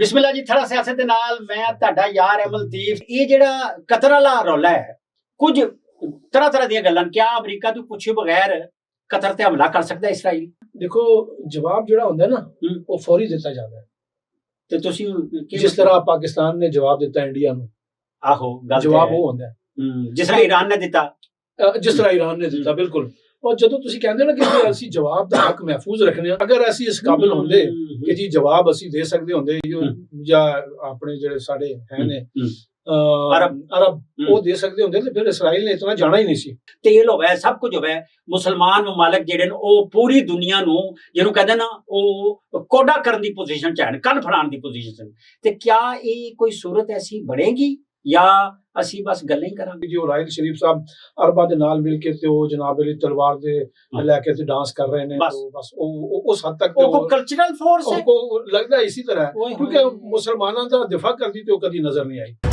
ਬਿਸਮਿਲ੍ਲਾ ਜੀ। ਥੜਾ ਸਿਆਸਤ ਦੇ ਨਾਲ ਮੈਂ ਤੁਹਾਡਾ ਯਾਰ ਅਮਲਦੀਪ। ਇਹ ਜਿਹੜਾ ਕਤਰ ਵਾਲਾ ਰੌਲਾ ਹੈ, ਕੁਝ ਤਰ੍ਹਾਂ ਦੀਆਂ ਗੱਲਾਂ। ਕਿਆ ਅਮਰੀਕਾ ਤੋਂ ਪੁੱਛੇ ਬਗੈਰ ਕਤਰ ਤੇ ਹਮਲਾ ਕਰ ਸਕਦਾ ਇਸਰਾਈਲ? ਦੇਖੋ, ਜਵਾਬ ਜਿਹੜਾ ਹੁੰਦਾ ਨਾ ਉਹ ਫੌਰੀ ਦਿੱਤਾ ਜਾਂਦਾ ਹੈ। ਤੇ ਤੁਸੀਂ ਜਿਸ ਤਰ੍ਹਾਂ ਪਾਕਿਸਤਾਨ ਨੇ ਜਵਾਬ ਦਿੱਤਾ ਇੰਡੀਆ ਨੂੰ, ਆਹੋ ਗੱਲ ਜਵਾਬ ਉਹ ਹੁੰਦਾ ਹੈ ਜਿਸ ਤਰ੍ਹਾਂ ਈਰਾਨ ਨੇ ਦਿੱਤਾ, ਜਿਸ ਤਰ੍ਹਾਂ ਈਰਾਨ ਨੇ ਦਿੱਤਾ। ਬਿਲਕੁਲ। ਔਰ ਜਦੋਂ ਤੁਸੀਂ ਕਹਿੰਦੇ ਨਾ ਕਿ ਅਸੀਂ ਜਵਾਬ ਦਾ ਹੱਕ ਮਹਿਫੂਜ਼ ਰੱਖਣੇ ਆ, ਅਗਰ ਅਸੀਂ ਇਸ ਕਾਬਿਲ ਹੁੰਦੇ ਕਿ ਜੀ ਜਵਾਬ ਅਸੀਂ ਦੇ ਸਕਦੇ ਹੁੰਦੇ ਜਾਂ ਆਪਣੇ ਜਿਹੜੇ ਸਾਡੇ ਹੈ ਨੇ ਅਰਬ ਉਹ ਦੇ ਸਕਦੇ ਹੁੰਦੇ, ਤੇ ਫਿਰ ਇਸਰਾਈਲ ਨੇ ਇਤਨਾ ਜਾਣਾ ਹੀ ਨਹੀਂ ਸੀ। ਤੇਲ ਹੋਵੇ, ਸਭ ਕੁਝ ਹੋਵੇ। ਮੁਸਲਮਾਨ ਮਮਾਲਕ ਜਿਹੜੇ ਨੇ ਉਹ ਪੂਰੀ ਦੁਨੀਆ ਨੂੰ, ਜਿਹਨੂੰ ਕਹਿੰਦੇ ਨਾ, ਉਹ ਕੋਡਾ ਕਰਨ ਦੀ ਪੋਜੀਸ਼ਨ ਚ ਹਨ, ਕੰਨ ਫੜਾਉਣ ਦੀ ਪੋਜੀਸ਼ਨ। ਤੇ ਕਿਆ ਇਹ ਕੋਈ ਸੂਰਤ ਐਸੀ ਬਣੇਗੀ ਜਾਂ ਅਸੀਂ ਬਸ ਗੱਲਾਂ ਹੀ ਕਰਾਂਗੇ? ਜੀ ਉਹ ਰਾਹਿਲ ਸ਼ਰੀਫ ਸਾਹਿਬ ਅਰਬਾਂ ਦੇ ਨਾਲ ਮਿਲ ਕੇ ਤੇ ਉਹ ਜਨਾਬ ਅਲੀ ਤਲਵਾਰ ਦੇ ਲੈ ਕੇ ਤੇ ਡਾਂਸ ਕਰ ਰਹੇ ਨੇ, ਬਸ ਉਹ ਉਸ ਹੱਦ ਤੱਕ ਉਹ ਕਲਚਰਲ ਫੋਰਸ ਹੈ। ਲੱਗਦਾ ਇसी तरह है, क्योंकि मुसलमानों का दिफा करती तो कभी नजर नहीं आई।